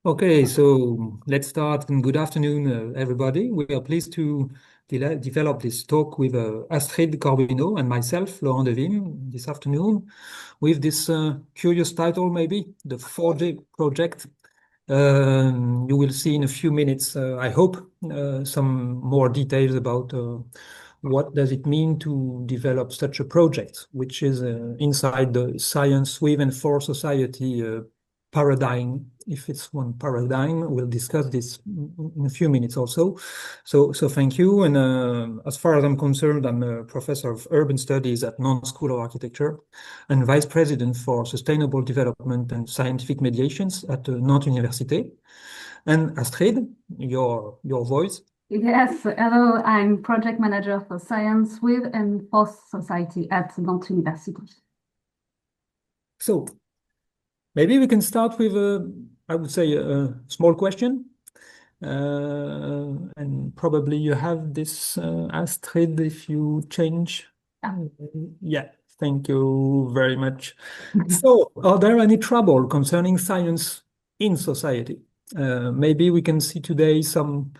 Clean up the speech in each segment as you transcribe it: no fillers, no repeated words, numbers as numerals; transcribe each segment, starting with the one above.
Okay, so let's start. And good afternoon, everybody. We are pleased to develop this talk with Astrid Corbineau and myself, Laurent Devisme, this afternoon, with this curious title, maybe, the 4G project. You will see in a few minutes, I hope, some more details about what does it mean to develop such a project, which is inside the science with and for society paradigm. If it's one paradigm, we'll discuss this in a few minutes also. So thank you. And as far as I'm concerned, I'm a professor of urban studies at Nantes School of Architecture and vice president for sustainable development and scientific mediations at Nantes Université. And Astrid, your voice. Yes, hello, I'm project manager for science with and for society at Nantes Université. So maybe we can start with, I would say, a small question. And probably you have this, Astrid, if you change. Yeah, thank you very much. So, are there any trouble concerning science in society? Maybe we can see today some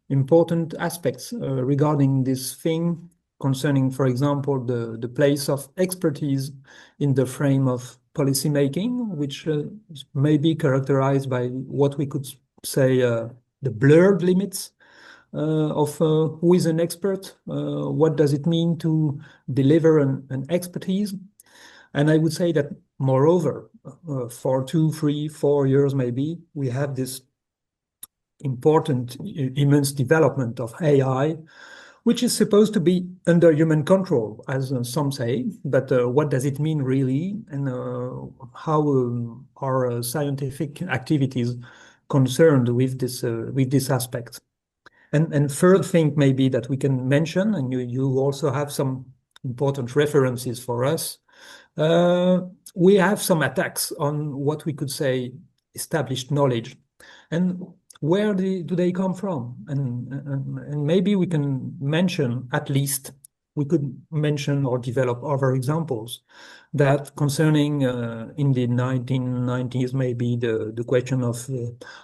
important aspects regarding this thing concerning, for example, the place of expertise in the frame of policy making, which may be characterized by what we could say the blurred limits of who is an expert, what does it mean to deliver an expertise. And I would say that, moreover, for 2, 3, 4 years maybe, we have this important, immense development of AI, which is supposed to be under human control, as some say. But what does it mean really? And how are scientific activities concerned with this aspect? And third thing maybe that we can mention, and you also have some important references for us. We have some attacks on what we could say established knowledge. And where do they come from? And maybe we can mention, at least, we could mention or develop other examples that concerning in the 1990s, maybe the question of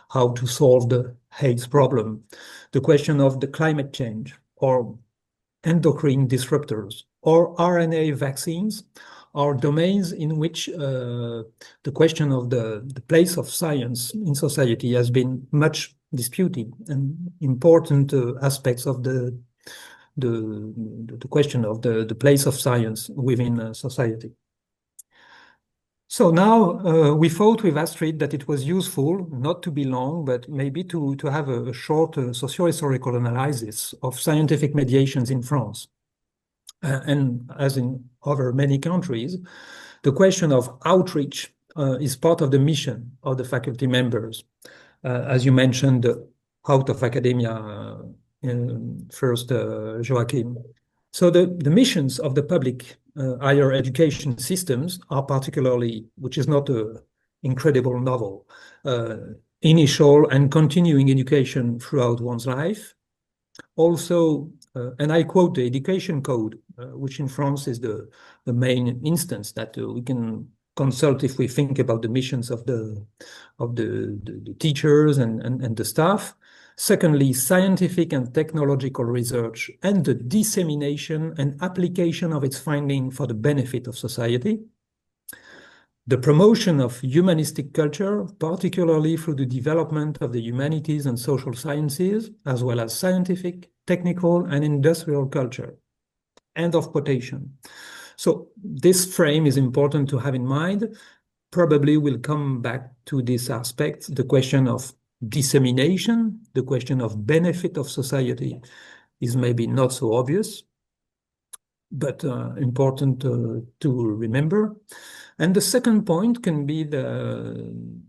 how to solve the AIDS problem, the question of the climate change, or endocrine disruptors, or RNA vaccines, are domains in which the question of the place of science in society has been much disputed, and important aspects of the question of the place of science within society. So now we thought with Astrid that it was useful not to be long, but maybe to have a short socio-historical analysis of scientific mediations in France. And as in other many countries, the question of outreach is part of the mission of the faculty members. As you mentioned, out of academia first, Joachim. So the missions of the public higher education systems are particularly, which is not an incredible novel, initial and continuing education throughout one's life. Also, and I quote the education code, which in France is the main instance that we can consult if we think about the missions of the teachers and the staff. Secondly, scientific and technological research and the dissemination and application of its finding for the benefit of society. The promotion of humanistic culture, particularly through the development of the humanities and social sciences, as well as scientific, technical, and industrial culture. End of quotation. So this frame is important to have in mind. Probably we'll come back to this aspect, the question of dissemination, the question of benefit of society is maybe not so obvious, but important to remember. And the second point can be and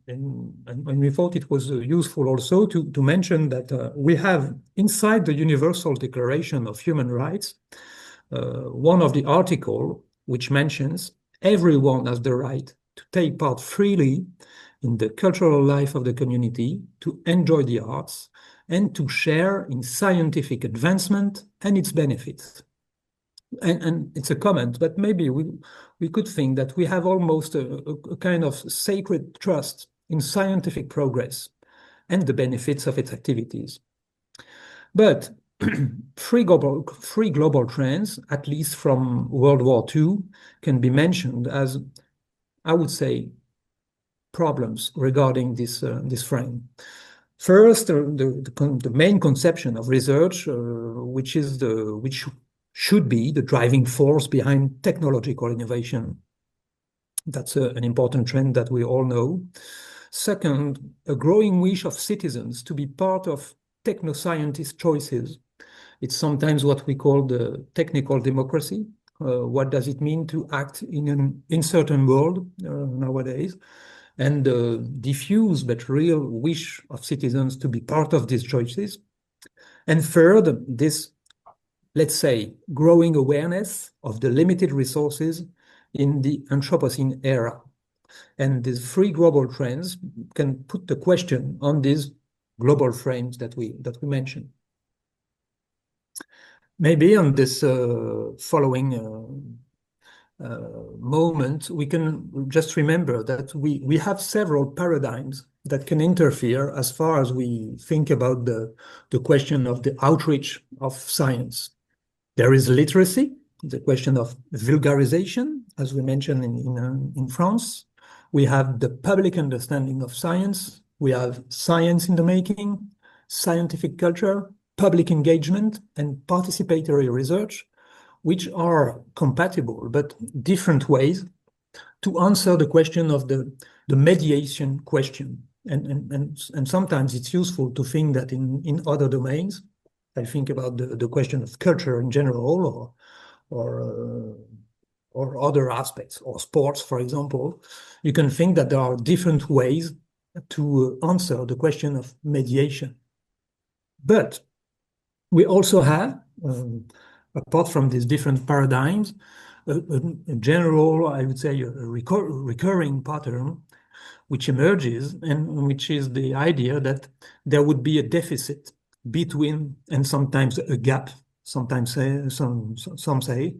we thought it was useful also to mention that we have inside the Universal Declaration of Human Rights, one of the articles which mentions everyone has the right to take part freely in the cultural life of the community, to enjoy the arts, and to share in scientific advancement and its benefits. And it's a comment, but maybe we could think that we have almost a kind of sacred trust in scientific progress, and the benefits of its activities. But three global trends, at least from World War II, can be mentioned as, I would say, problems regarding this frame. First, the main conception of research, which should be the driving force behind technological innovation. That's an important trend that we all know. Second, a growing wish of citizens to be part of techno-scientist choices. It's sometimes what we call the technical democracy. What does it mean to act in an uncertain world nowadays? And the diffuse but real wish of citizens to be part of these choices. And third, this, let's say, growing awareness of the limited resources in the Anthropocene era. And these three global trends can put the question on these global frames that we mentioned. Maybe on this following moment, we can just remember that we have several paradigms that can interfere as far as we think about the question of the outreach of science. There is literacy, the question of vulgarization, as we mentioned in France. We have the public understanding of science. We have science in the making, scientific culture, public engagement, and participatory research, which are compatible but different ways to answer the question of the mediation question. And sometimes it's useful to think that in other domains, I think about the question of culture in general, or other aspects, or sports, for example, you can think that there are different ways to answer the question of mediation. But we also have, apart from these different paradigms, a general, I would say, a recurring pattern which emerges, and which is the idea that there would be a deficit between, and sometimes a gap, sometimes some say,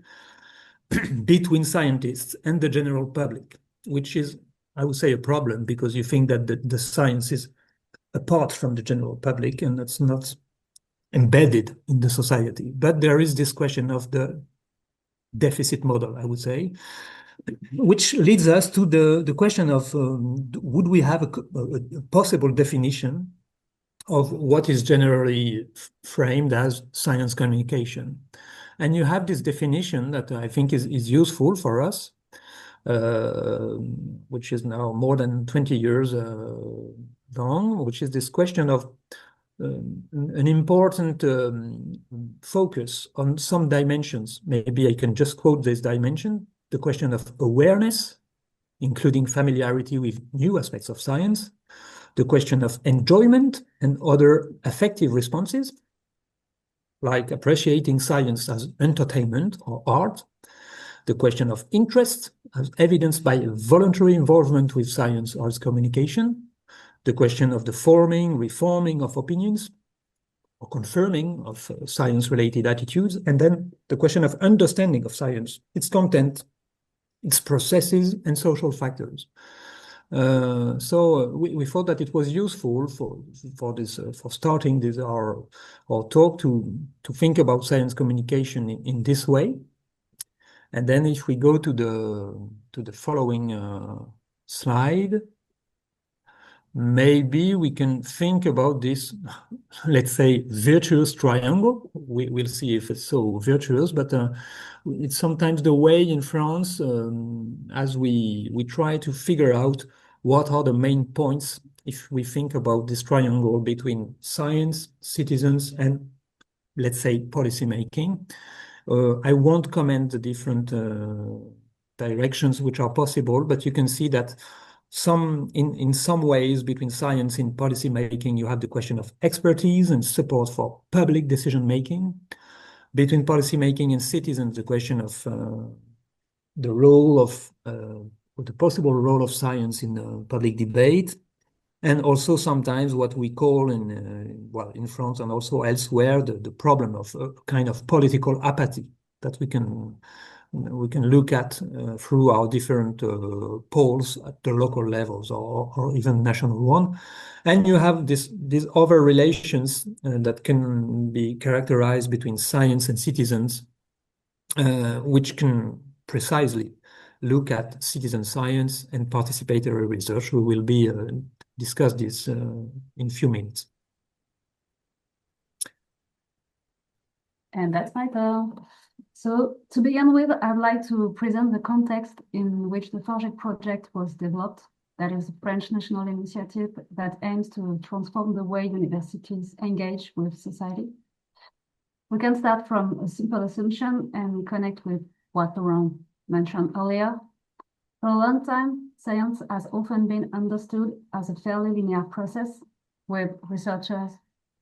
between scientists and the general public, which is, I would say, a problem, because you think that the science is apart from the general public and that's not embedded in the society. But there is this question of the deficit model, I would say, which leads us to the question of would we have a possible definition of what is generally framed as science communication. And you have this definition that I think is useful for us, which is now more than 20 years long, which is this question of an important focus on some dimensions. Maybe I can just quote this dimension, the question of awareness, including familiarity with new aspects of science, the question of enjoyment and other affective responses, like appreciating science as entertainment or art, the question of interest, as evidenced by voluntary involvement with science or its communication, the question of the forming, reforming of opinions, or confirming of science-related attitudes, and then the question of understanding of science, its content, its processes, and social factors. So we thought that it was useful for starting this our talk to think about science communication in this way. And then if we go to the following slide, maybe we can think about this, let's say, virtuous triangle. We'll see if it's so virtuous, but it's sometimes the way in France as we try to figure out what are the main points if we think about this triangle between science, citizens, and, let's say, policy making. I won't comment the different directions which are possible, but you can see that in some ways between science and policy making, you have the question of expertise and support for public decision making. Between policy making and citizens, the question of the role of the possible role of science in public debate, and also sometimes what we call in France and also elsewhere the problem of a kind of political apathy that we can we can look at through our different polls at the local levels or even national one. And you have these other relations that can be characterized between science and citizens, which can precisely look at citizen science and participatory research. We will be discuss this in a few minutes. And that's my turn. So to begin with, I'd like to present the context in which the FORGET project was developed. That is a French national initiative that aims to transform the way universities engage with society. We can start from a simple assumption and connect with what Laurent mentioned earlier. For a long time, science has often been understood as a fairly linear process, with researchers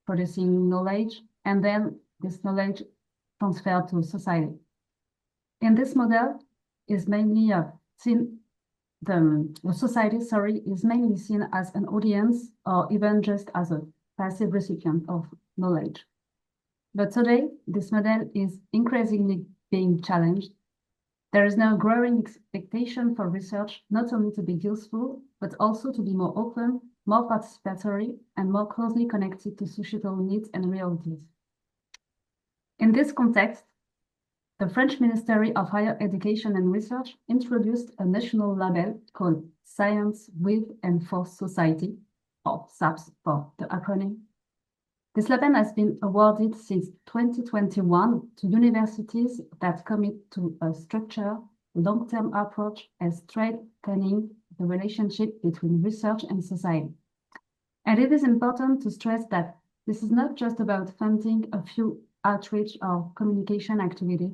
producing knowledge and then this knowledge transferred to society. In this model, is mainly seen the society, is mainly seen as an audience or even just as a passive recipient of knowledge. But today, this model is increasingly being challenged. There is now a growing expectation for research not only to be useful, but also to be more open, more participatory, and more closely connected to societal needs and realities. In this context, the French Ministry of Higher Education and Research introduced a national label called Science with and for Society, or SAPS for the acronym. This label has been awarded since 2021 to universities that commit to a structured, long-term approach and strengthening the relationship between research and society. And it is important to stress that this is not just about funding a few outreach or communication activity.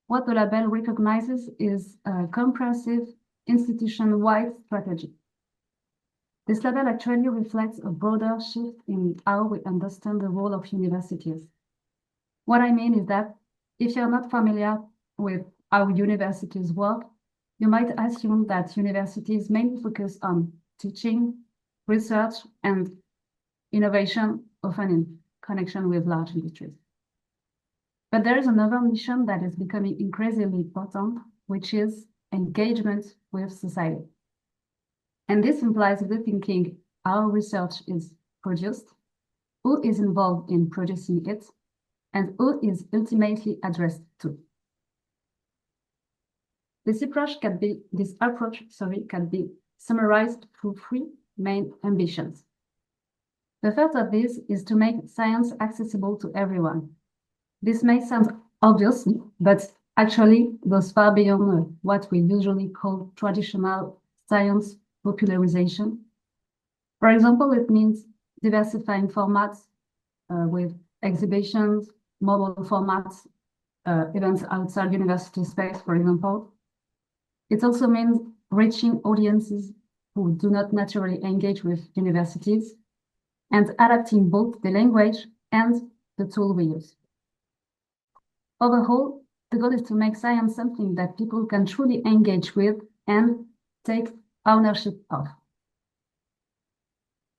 What the label recognizes is a comprehensive institution-wide strategy. This label actually reflects a broader shift in how we understand the role of universities. What I mean is that if you're not familiar with how universities work, you might assume that universities mainly focus on teaching, research, and innovation, often in connection with large industries. But there is another mission that is becoming increasingly important, which is engagement with society. And this implies rethinking how research is produced, who is involved in producing it, and who is ultimately addressed to. This approach can be summarized through three main ambitions. The first of these is to make science accessible to everyone. This may sound obvious, but actually goes far beyond what we usually call traditional science popularization. For example, it means diversifying formats with exhibitions, mobile formats, events outside university space, for example. It also means reaching audiences who do not naturally engage with universities and adapting both the language and the tool we use. Overall, the goal is to make science something that people can truly engage with and take ownership of.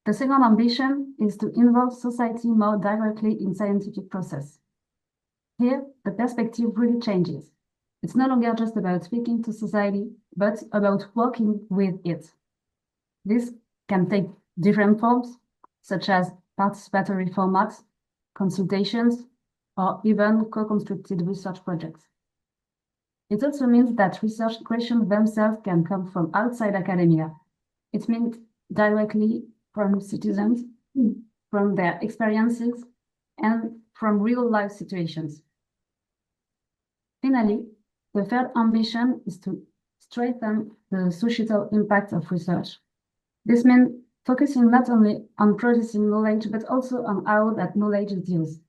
The second ambition is to involve society more directly in scientific process. Here, the perspective really changes. It's no longer just about speaking to society, but about working with it. This can take different forms, such as participatory formats, consultations, or even co-constructed research projects. It also means that research questions themselves can come from outside academia. It means directly from citizens, from their experiences, and from real-life situations. Finally, the third ambition is to strengthen the societal impact of research. This means focusing not only on producing knowledge, but also on how that knowledge is used.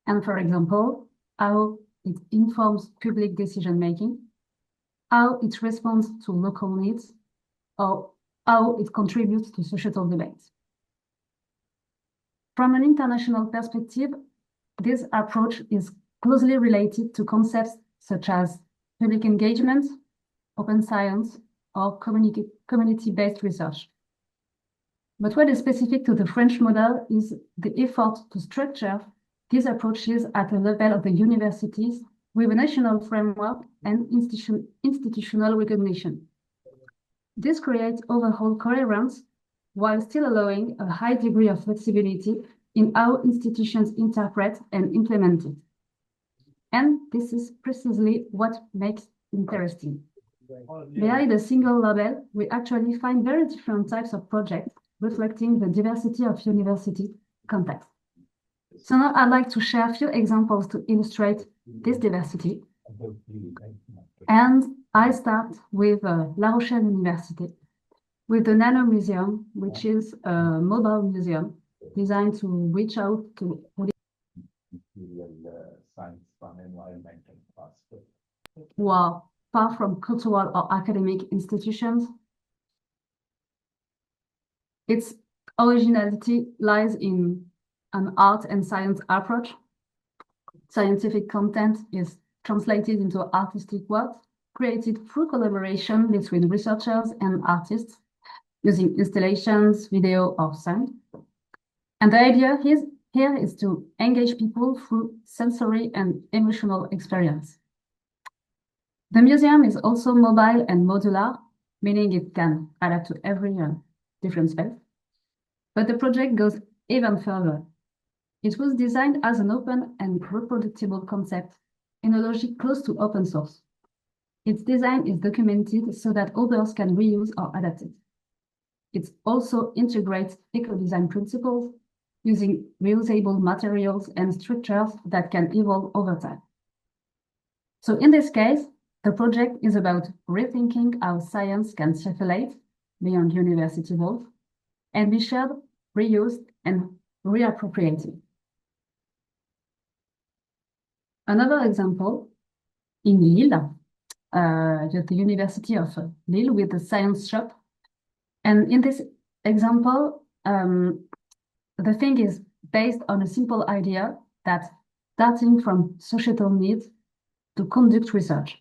And for example, how it informs public decision-making, how it responds to local needs, or how it contributes to societal debates. From an international perspective, this approach is closely related to concepts such as public engagement, open science, or community-based research. But what is specific to the French model is the effort to structure these approaches at the level of the universities with a national framework and institutional recognition. This creates overall coherence while still allowing a high degree of flexibility in how institutions interpret and implement it. And this is precisely what makes it interesting. Behind a single label, we actually find very different types of projects reflecting the diversity of university context. So now I'd like to share a few examples to illustrate this diversity. And I start with La Rochelle Université, with the Nano Museum, which is a mobile museum designed to reach out to science from environmental philosophy. who are far from cultural or academic institutions. Its originality lies in an art and science approach. Scientific content is translated into artistic works created through collaboration between researchers and artists using installations, video, or sound. And the idea here is to engage people through sensory and emotional experience. The museum is also mobile and modular, meaning it can adapt to every different space. But the project goes even further. It was designed as an open and reproducible concept in a logic close to open source. Its design is documented so that others can reuse or adapt it. It also integrates eco-design principles using reusable materials and structures that can evolve over time. So in this case, the project is about rethinking how science can circulate beyond university walls and be shared, reused, and reappropriated. Another example, in Lille, the University of Lille with the science shop. And in this example, the thing is based on a simple idea that starting from societal needs to conduct research.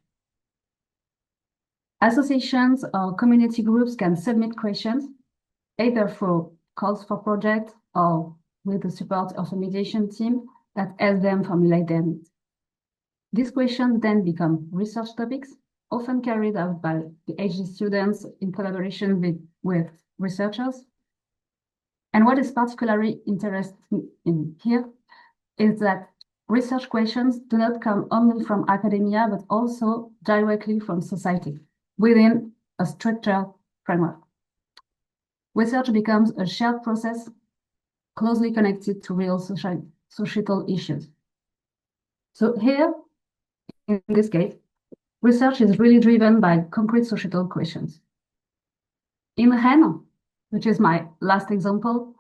Associations or community groups can submit questions, either through calls for projects or with the support of a mediation team that helps them formulate their needs. These questions then become research topics, often carried out by PhD students in collaboration with researchers. And what is particularly interesting in here is that research questions do not come only from academia, but also directly from society within a structured framework. Research becomes a shared process closely connected to real societal issues. So here, in this case, research is really driven by concrete societal questions. In Rennes, which is my last example,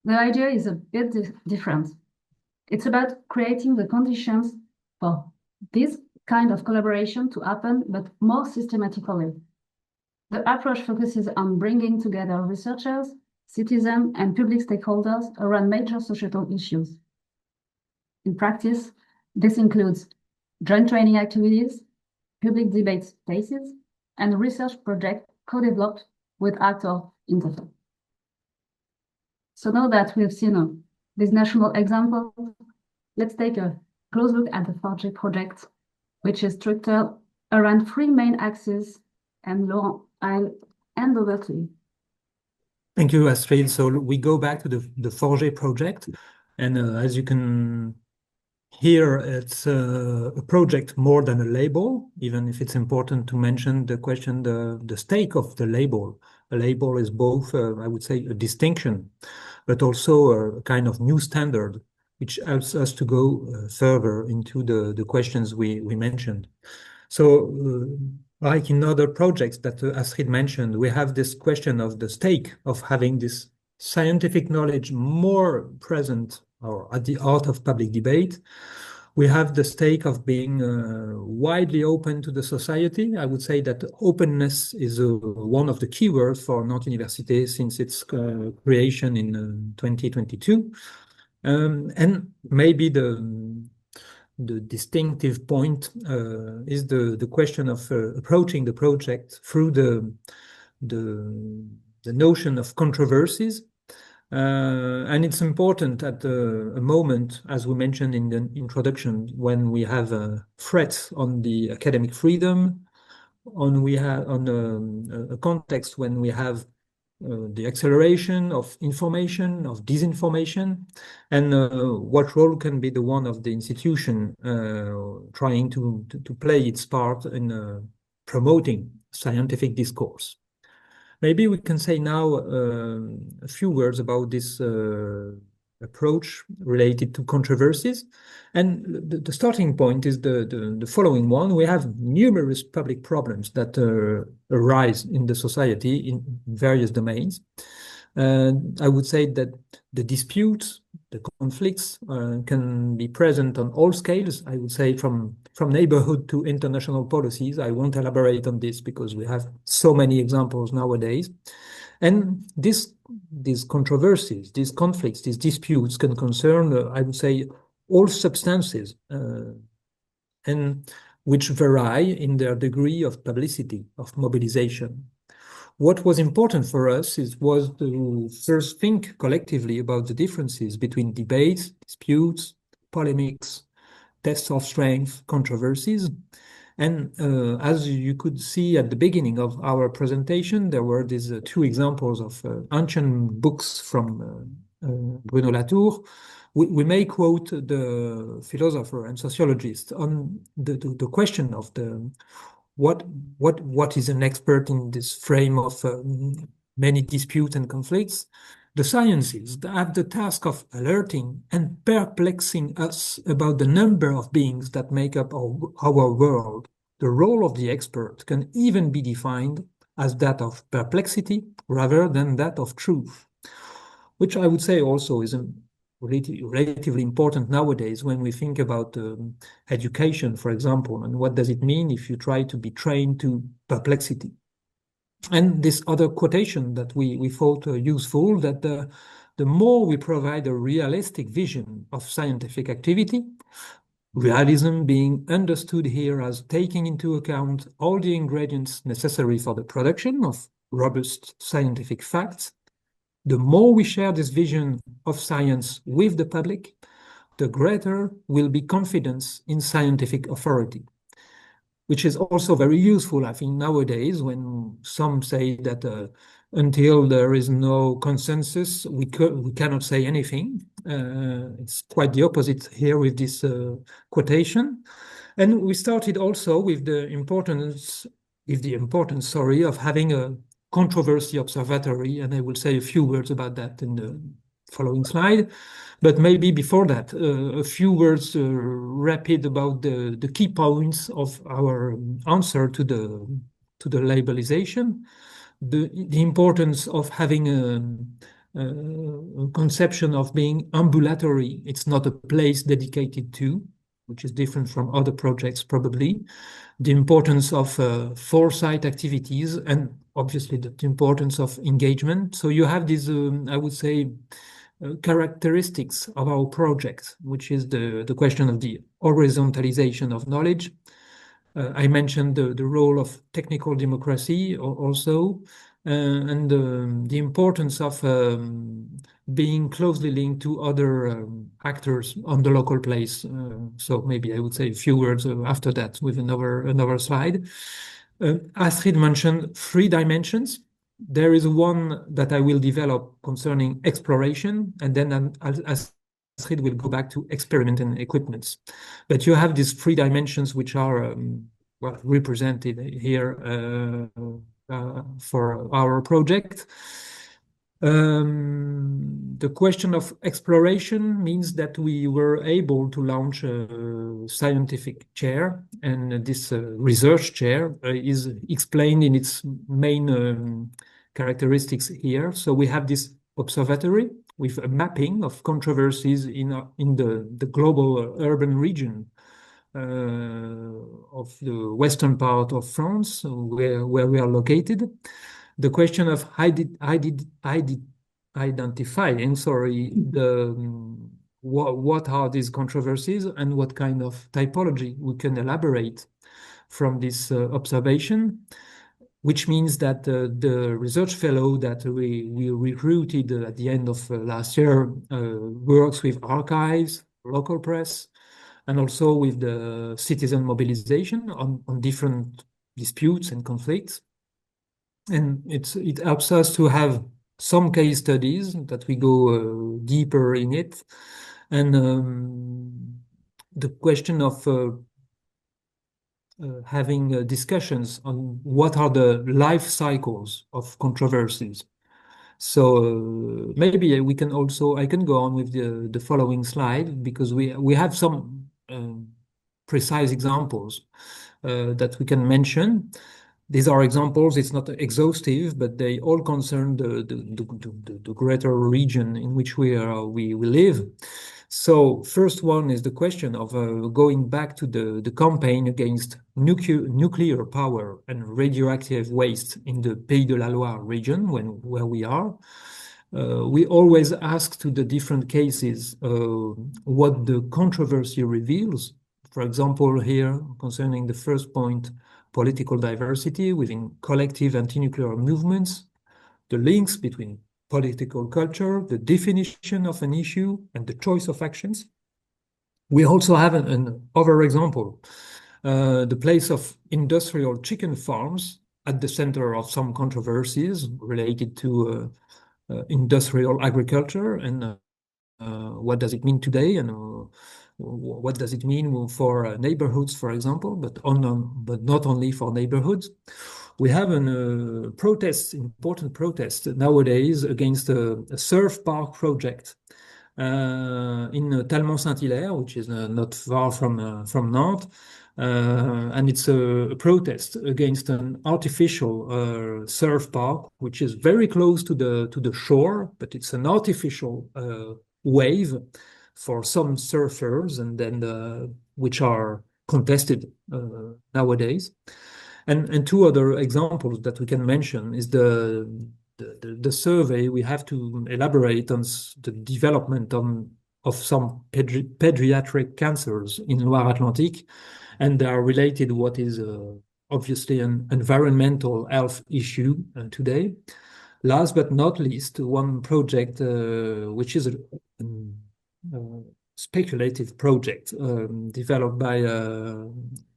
the idea is a bit different. It's about creating the conditions for this kind of collaboration to happen, but more systematically. The approach focuses on bringing together researchers, citizens, and public stakeholders around major societal issues. In practice, this includes joint training activities, public debate spaces, and research projects co-developed with actor interface. So now that we've seen this national example, let's take a close look at the Forge project, which is structured around three main axes. And Laurent, I'll hand over to you. Thank you, Astrid. So we go back to the Forge project. And as you can hear, it's a project more than a label, even if it's important to mention the question, the stake of the label. A label is both, I would say, a distinction, but also a kind of new standard, which helps us to go further into the questions we mentioned. So like in other projects that Astrid mentioned, we have this question of the stake of having this scientific knowledge more present or at the heart of public debate. We have the stake of being widely open to the society. I would say that openness is one of the keywords for Nantes Université since its creation in 2022. And maybe the distinctive point is the question of approaching the project through the notion of controversies. And it's important at a moment, as we mentioned in the introduction, when we have threats on the academic freedom, on a context when we have the acceleration of information, of disinformation, and what role can be the one of the institution trying to play its part in promoting scientific discourse. Maybe we can say now a few words about this approach related to controversies. And the starting point is the following one. We have numerous public problems that arise in the society in various domains. I would say that the disputes, the conflicts can be present on all scales. I would say from neighborhood to international policies. I won't elaborate on this because we have so many examples nowadays. And these controversies, these conflicts, these disputes can concern, I would say, all substances and which vary in their degree of publicity, of mobilization. What was important for us was to first think collectively about the differences between debates, disputes, polemics, tests of strength, controversies. And as you could see at the beginning of our presentation, there were these two examples of ancient books from Bruno Latour. We may quote the philosopher and sociologist on the question of what is an expert in this frame of many disputes and conflicts. The sciences have the task of alerting and perplexing us about the number of beings that make up our world. The role of the expert can even be defined as that of perplexity rather than that of truth, which I would say also is relatively important nowadays when we think about education, for example, and what does it mean if you try to be trained to perplexity. And this other quotation that we thought useful, that the more we provide a realistic vision of scientific activity, realism being understood here as taking into account all the ingredients necessary for the production of robust scientific facts, the more we share this vision of science with the public, the greater will be confidence in scientific authority, which is also very useful, I think, nowadays when some say that until there is no consensus, we cannot say anything. It's quite the opposite here with this quotation. And we started also with the importance, of having a controversy observatory, and I will say a few words about that in the following slide. But maybe before that, a few words rapid about the key points of our answer to the labelization, the importance of having a conception of being ambulatory. It's not a place dedicated to, which is different from other projects probably. The importance of foresight activities, and obviously the importance of engagement. So you have these, I would say, characteristics of our project, which is the question of the horizontalization of knowledge. I mentioned the role of technical democracy also, and the importance of being closely linked to other actors on the local place. So maybe I would say a few words after that with another slide. Astrid mentioned 3 dimensions. There is one that I will develop concerning exploration, and then Astrid will go back to experiment and equipments. But you have these 3 dimensions which are well represented here for our project. The question of exploration means that we were able to launch a scientific chair, and this research chair is explained in its main characteristics here. So we have this observatory with a mapping of controversies in the global urban region of the western part of France, where we are located. The question of identifying, what are these controversies and what kind of typology we can elaborate from this observation. which means that the research fellow that we recruited at the end of last year works with archives, local press, and also with the citizen mobilization on different disputes and conflicts. And it helps us to have some case studies that we go deeper in it. And the question of having discussions on what are the life cycles of controversies. So maybe I can go on with the following slide, because we have some precise examples that we can mention. These are examples, it's not exhaustive, but they all concern the greater region in which we live. So first one is the question of going back to the campaign against nuclear power and radioactive waste in the Pays de la Loire region, where we are. We always ask to the different cases what the controversy reveals. For example, here, concerning the first point, political diversity within collective anti-nuclear movements, the links between political culture, the definition of an issue, and the choice of actions. We also have an other example, the place of industrial chicken farms at the center of some controversies related to industrial agriculture and what does it mean today, and what does it mean for neighborhoods, for example, but not only for neighborhoods. We have an important protest nowadays against a surf park project in Talmont-Saint-Hilaire, which is not far from Nantes. And it's a protest against an artificial surf park, which is very close to the shore, but it's an artificial wave for some surfers, and then which are contested nowadays. And two other examples that we can mention is the survey. We have to elaborate on the development of some pediatric cancers in Loire-Atlantique, and they are related to what is obviously an environmental health issue today. Last but not least, one project which is a speculative project developed by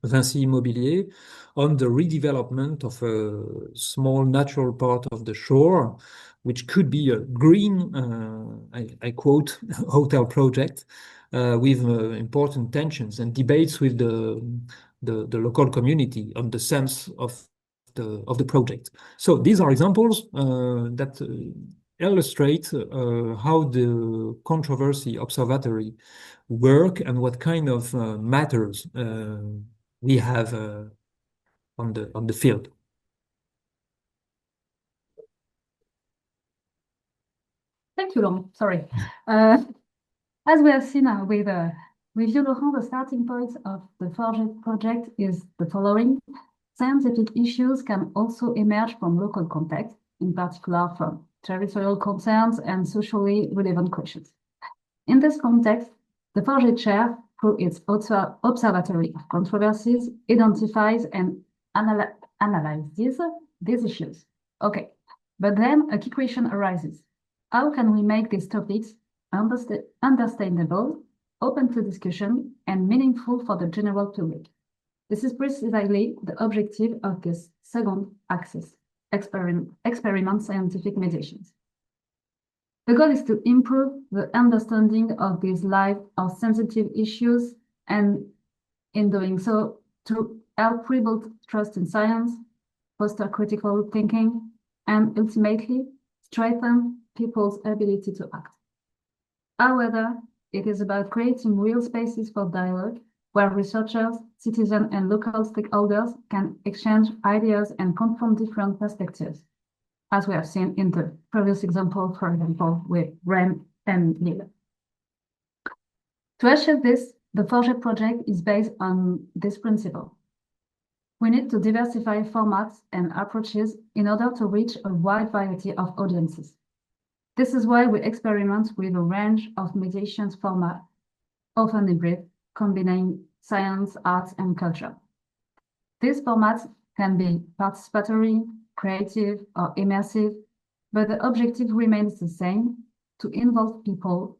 Vinci Immobilier on the redevelopment of a small natural part of the shore, which could be a green, I quote, hotel project with important tensions and debates with the local community on the sense of the project. So these are examples that illustrate how the controversy observatory work and what kind of matters we have on the field. Thank you, Laurent. Sorry. As we have seen with you, Laurent, the starting point of the Forget project is the following. Scientific issues can also emerge from local context, in particular from territorial concerns and socially relevant questions. In this context, the Forget chair, through its observatory of controversies, identifies and analyzes these issues. Okay, but then a key question arises. How can we make these topics understandable, open to discussion, and meaningful for the general public? This is precisely the objective of this second axis, experiment scientific mediations. The goal is to improve the understanding of these live or sensitive issues, and in doing so, to help rebuild trust in science, foster critical thinking, and ultimately strengthen people's ability to act. However, it is about creating real spaces for dialogue where researchers, citizens, and local stakeholders can exchange ideas and confront different perspectives, as we have seen in the previous example, for example, with Rennes and Lille. To achieve this, the Forget project is based on this principle. We need to diversify formats and approaches in order to reach a wide variety of audiences. This is why we experiment with a range of mediations formats, often hybrid, combining science, arts, and culture. These formats can be participatory, creative, or immersive, but the objective remains the same, to involve people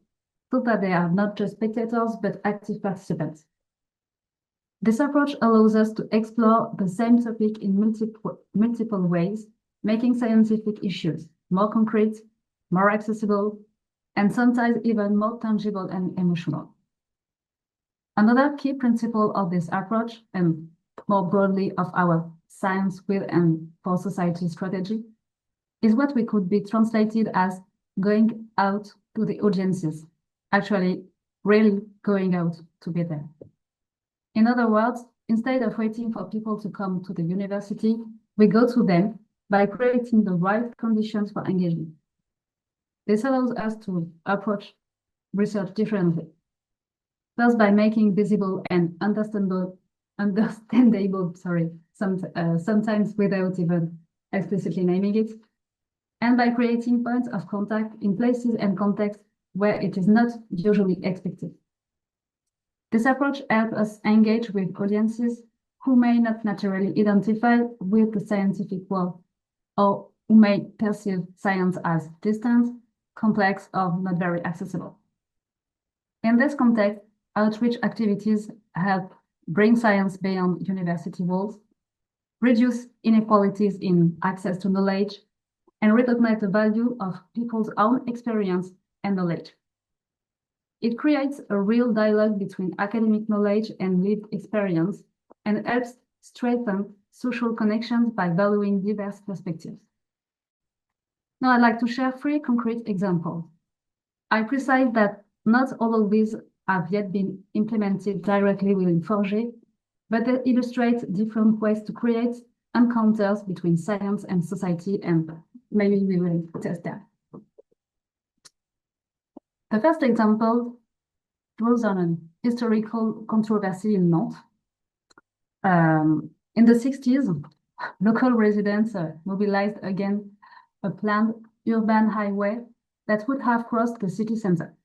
so that they are not just spectators, but active participants. This approach allows us to explore the same topic in multiple ways, making scientific issues more concrete, more accessible, and sometimes even more tangible and emotional. Another key principle of this approach, and more broadly of our science with and for society strategy, is what we could be translated as going out to the audiences, actually really going out to be there. In other words, instead of waiting for people to come to the university, we go to them by creating the right conditions for engagement. This allows us to approach research differently. First, by making visible and understandable, sometimes without even explicitly naming it, and by creating points of contact in places and contexts where it is not usually expected. This approach helps us engage with audiences who may not naturally identify with the scientific world, or who may perceive science as distant, complex, or not very accessible. In this context, outreach activities help bring science beyond university walls, reduce inequalities in access to knowledge, and recognize the value of people's own experience and knowledge. It creates a real dialogue between academic knowledge and lived experience, and helps strengthen social connections by valuing diverse perspectives. Now, I'd like to share 3 concrete examples. I precise that not all of these have yet been implemented directly within Forger, but they illustrate different ways to create encounters between science and society, and maybe we will test that. The first example draws on an historical controversy in Nantes. In the 60s, local residents mobilized against a planned urban highway that would have crossed the city center.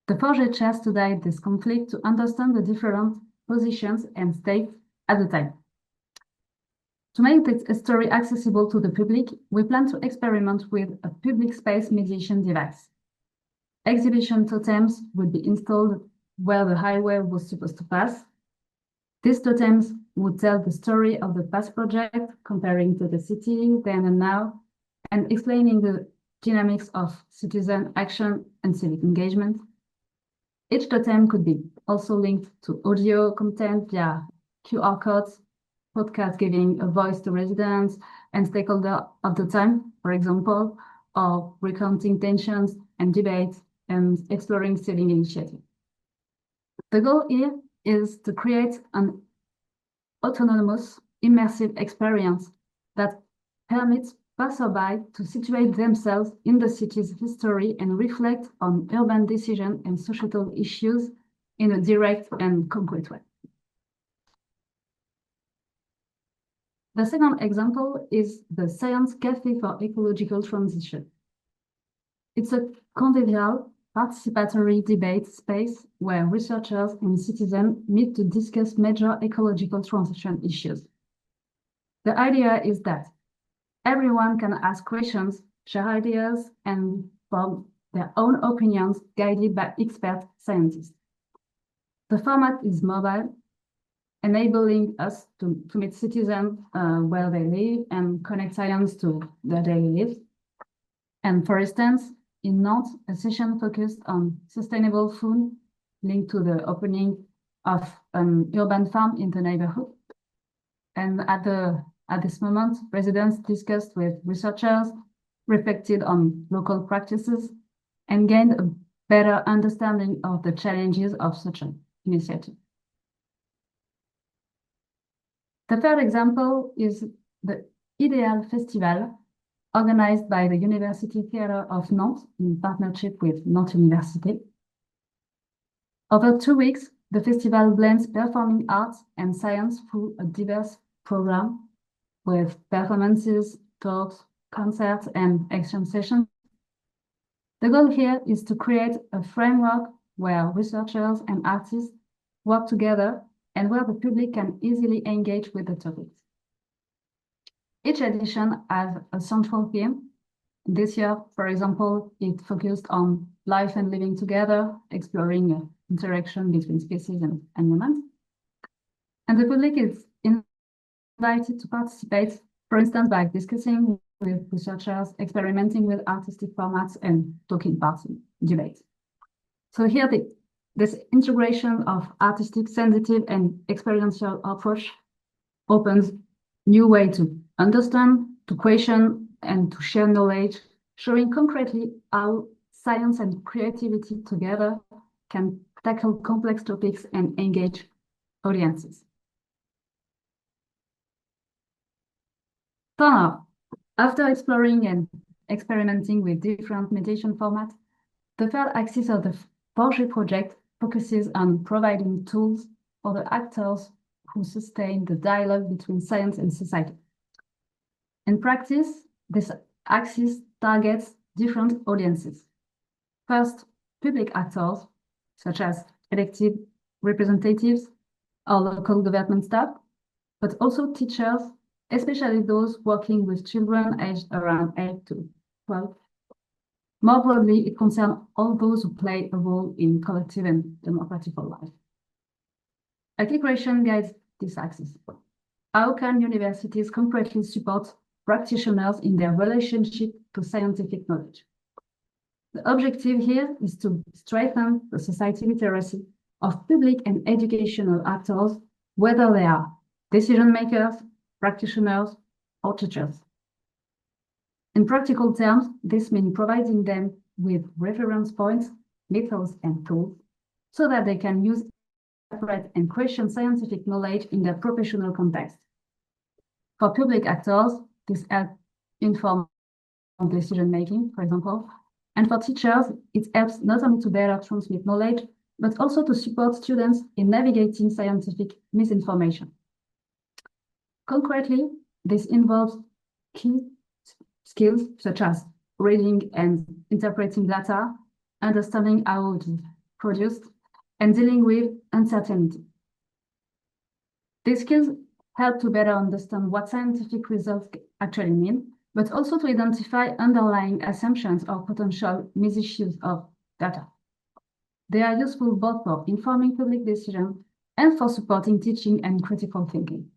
The Forger chair studied this conflict to understand the different positions and states at the time. To make this story accessible to the public, we plan to experiment with a public space mediation device. Exhibition totems would be installed where the highway was supposed to pass. These totems would tell the story of the past project, comparing to the city then and now, and explaining the dynamics of citizen action and civic engagement. Each totem could be also linked to audio content via QR codes, podcasts giving a voice to residents and stakeholders of the time, for example, or recounting tensions and debates and exploring civic initiatives. The goal here is to create an autonomous, immersive experience that permits passersby to situate themselves in the city's history and reflect on urban decisions and societal issues in a direct and concrete way. The second example is the Science Café for Ecological Transition. It's a convivial, participatory debate space where researchers and citizens meet to discuss major ecological transition issues. The idea is that everyone can ask questions, share ideas, and form their own opinions guided by expert scientists. The format is mobile, enabling us to meet citizens where they live and connect science to their daily lives. And for instance, in Nantes, a session focused on sustainable food linked to the opening of an urban farm in the neighborhood. And at this moment, residents discussed with researchers, reflected on local practices, and gained a better understanding of the challenges of such an initiative. The third example is the Ideal Festival, organized by the University Theatre of Nantes in partnership with Nantes Université. Over 2 weeks, the festival blends performing arts and science through a diverse program with performances, talks, concerts, and exchange sessions. The goal here is to create a framework where researchers and artists work together and where the public can easily engage with the topics. Each edition has a central theme. This year, for example, it focused on life and living together, exploring interaction between species and humans. And the public is invited to participate, for instance, by discussing with researchers, experimenting with artistic formats, and taking part in debates. So here, this integration of artistic, sensitive, and experiential approach opens new way to understand, to question, and to share knowledge, showing concretely how science and creativity together can tackle complex topics and engage audiences. So now, after exploring and experimenting with different mediation formats, the third axis of the Forger project focuses on providing tools for the actors who sustain the dialogue between science and society. In practice, this axis targets different audiences. First, public actors, such as elected representatives or local government staff, but also teachers, especially those working with children aged around 8 to 12. More broadly, it concerns all those who play a role in collective and democratic life. A key question guides this axis. How can universities concretely support practitioners in their relationship to scientific knowledge? The objective here is to strengthen the society literacy of public and educational actors, whether they are decision makers, practitioners, or teachers. In practical terms, this means providing them with reference points, methods, and tools so that they can use, interpret, and question scientific knowledge in their professional context. For public actors, this helps inform decision-making, for example, and for teachers, it helps not only to better transmit knowledge, but also to support students in navigating scientific misinformation. Concretely, this involves key skills such as reading and interpreting data, understanding how it is produced, and dealing with uncertainty. These skills help to better understand what scientific results actually mean, but also to identify underlying assumptions or potential misuse of data. They are useful both for informing public decision and for supporting teaching and critical thinking.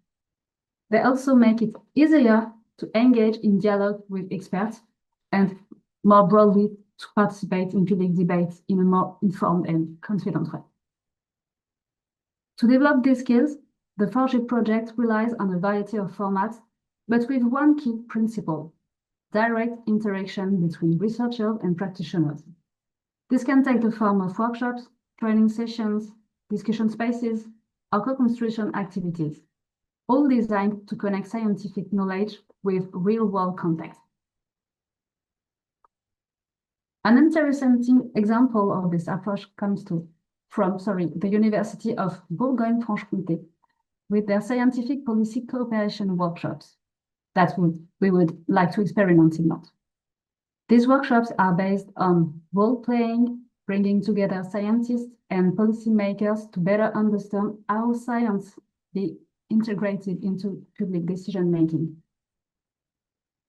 They also make it easier to engage in dialogue with experts and more broadly to participate in public debates in a more informed and confident way. To develop these skills, the Forge project relies on a variety of formats, but with one key principle: direct interaction between researchers and practitioners. This can take the form of workshops, training sessions, discussion spaces, or co-construction activities, all designed to connect scientific knowledge with real-world context. An interesting example of this approach comes from the University of Bourgogne-Franche-Comté, with their scientific policy cooperation workshops that we would like to experiment in Nantes. These workshops are based on role-playing, bringing together scientists and policymakers to better understand how science be integrated into public decision-making.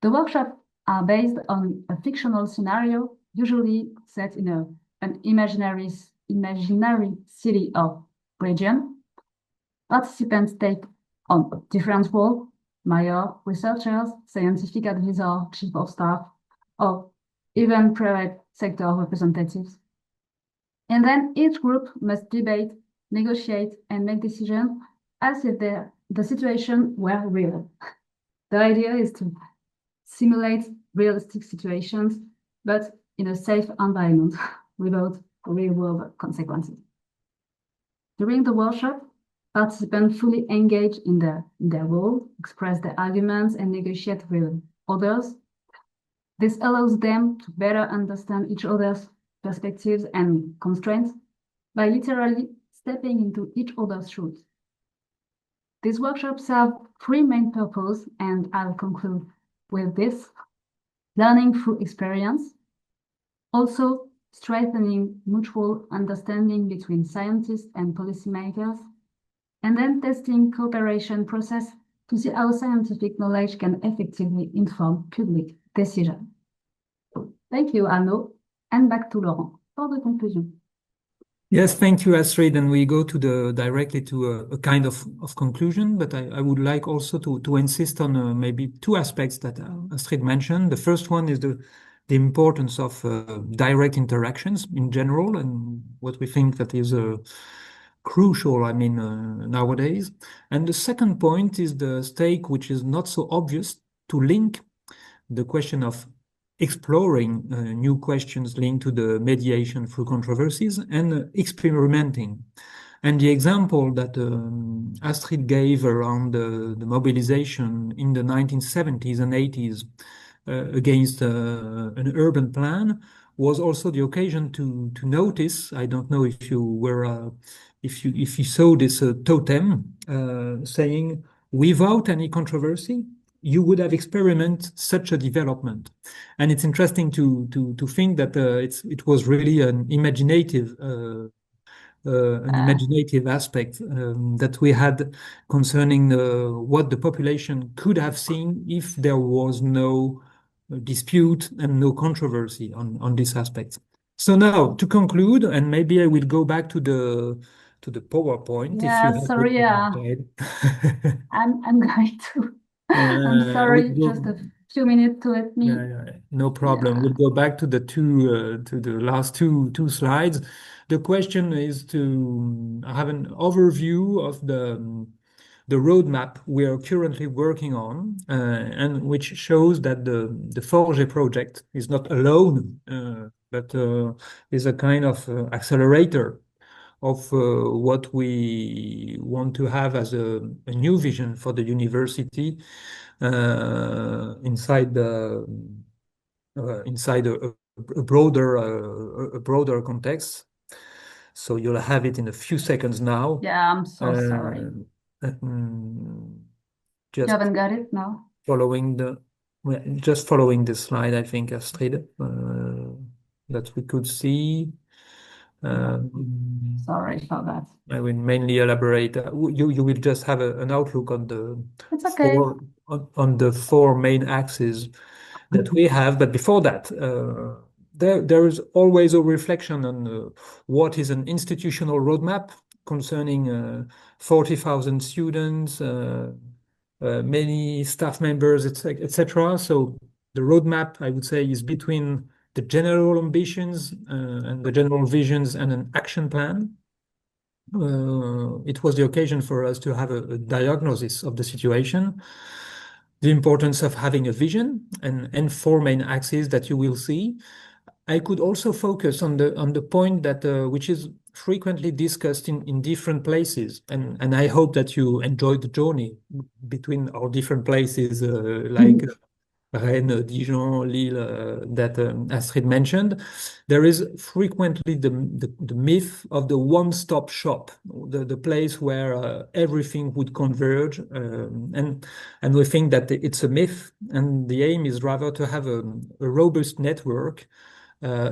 The workshops are based on a fictional scenario, usually set in an imaginary city or region. Participants take on different roles: mayor, researchers, scientific advisor, chief of staff, or even private sector representatives. And then each group must debate, negotiate, and make decisions as if the situation were real. The idea is to simulate realistic situations, but in a safe environment without real-world consequences. During the workshop, participants fully engage in their role, express their arguments, and negotiate with others. This allows them to better understand each other's perspectives and constraints by literally stepping into each other's shoes. These workshops serve three main purposes, and I'll conclude with this: learning through experience, also strengthening mutual understanding between scientists and policymakers, and then testing cooperation process to see how scientific knowledge can effectively inform public decision. Thank you, Arnaud, and back to Laurent for the conclusion. Yes, thank you, Astrid. And we go to directly to a kind of conclusion, but I would like also to insist on maybe two aspects that Astrid mentioned. The first one is the importance of direct interactions in general, and what we think that is crucial, I mean, nowadays. And the second point is the stake, which is not so obvious, to link the question of exploring new questions linked to the mediation through controversies and experimenting. And the example that Astrid gave around the mobilization in the 1970s and 80s against an urban plan was also the occasion to notice. I don't know if you were if you saw this totem saying, without any controversy, you would have experimented such a development. And it's interesting to think that it was really an imaginative aspect that we had concerning what the population could have seen if there was no dispute and no controversy on this aspect. So now to conclude, and maybe I will go back to the PowerPoint. Yeah, if you sorry, have I'm going to. I'm sorry, just a few minutes to let me. Yeah, no problem. We'll go back to the last two slides. The question is to have an overview of the roadmap we are currently working on, and which shows that the Forge project is not alone, but is a kind of accelerator of what we want to have as a new vision for the university inside a broader context. So you'll have it in a few seconds now. Yeah, I'm so sorry. Just you haven't got it now? Just following the slide, I think, Astrid, that we could see. Sorry for that. I will mainly elaborate. You will just have an outlook on the It's okay. on the four main axes that we have. But before that, there is always a reflection on what is an institutional roadmap concerning 40,000 students, many staff members, etc. So the roadmap, I would say, is between the general ambitions and the general visions and an action plan. It was the occasion for us to have a diagnosis of the situation, the importance of having a vision and four main axes that you will see. I could also focus on the point that which is frequently discussed in different places, and I hope that you enjoyed the journey between our different places like Rennes, Dijon, Lille, that Astrid mentioned. There is frequently the myth of the one-stop shop, the place where everything would converge, and we think that it's a myth, and the aim is rather to have a robust network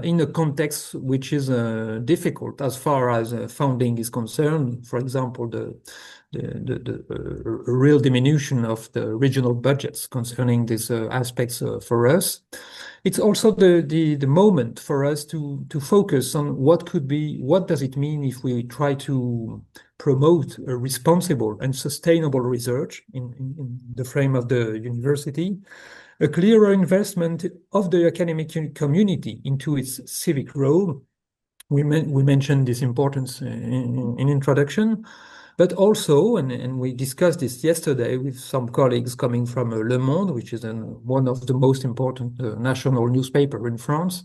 in a context which is difficult as far as funding is concerned. For example, the real diminution of the regional budgets concerning these aspects for us. It's also the moment for us to focus on what does it mean if we try to promote a responsible and sustainable research in the frame of the university, a clearer investment of the academic community into its civic role. We mentioned this importance in introduction, but also, and we discussed this yesterday with some colleagues coming from Le Monde, which is one of the most important national newspaper in France,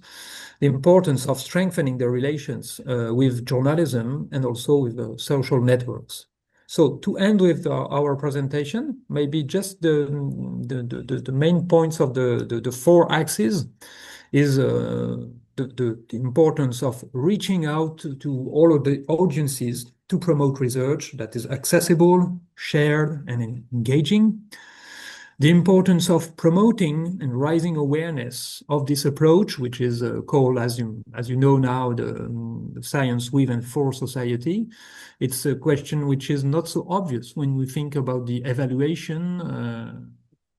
the importance of strengthening the relations with journalism and also with social networks. So to end with our presentation, maybe just the main points of the four axes is the importance of reaching out to all of the audiences to promote research that is accessible, shared, and engaging. The importance of promoting and raising awareness of this approach, which is called, as you know now, the science with and for society. It's a question which is not so obvious when we think about the evaluation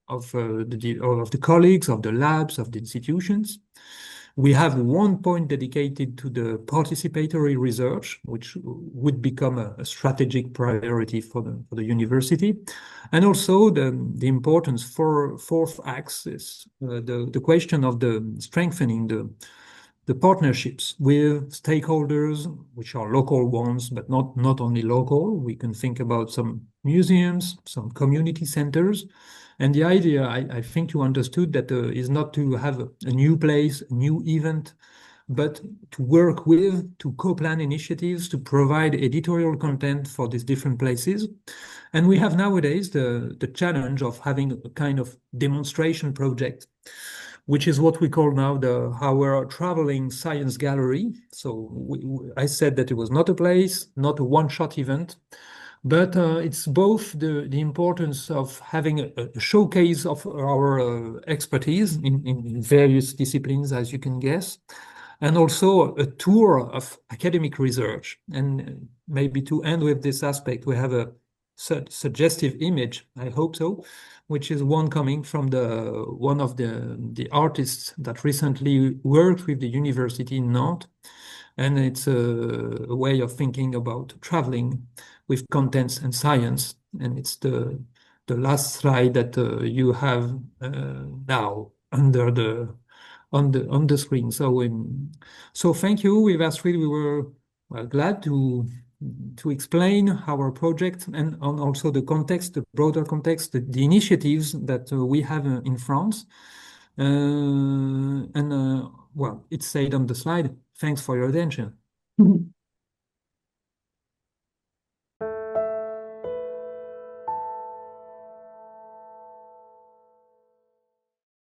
of the colleagues, of the labs, of the institutions. We have one point dedicated to the participatory research, which would become a strategic priority for the university. And also the importance for fourth axis, the question of the strengthening the partnerships with stakeholders, which are local ones, but not only local. We can think about some museums, some community centers. And the idea, I think you understood that is not to have a new place, a new event, but to work with, to co-plan initiatives, to provide editorial content for these different places. And we have nowadays the challenge of having a kind of demonstration project, which is what we call now our traveling science gallery. So I said that it was not a place, not a one-shot event, but it's both the importance of having a showcase of our expertise in various disciplines, as you can guess, and also a tour of academic research. And maybe to end with this aspect, we have a suggestive image, I hope so, which is one coming from one of the artists that recently worked with the university in Nantes. And it's a way of thinking about traveling with contents and science. And it's the last slide that you have now under on the screen. So thank you. With Astrid, we were glad to explain our project and on also the context, the broader context, the initiatives that we have in France. Well, it's said on the slide. Thanks for your attention.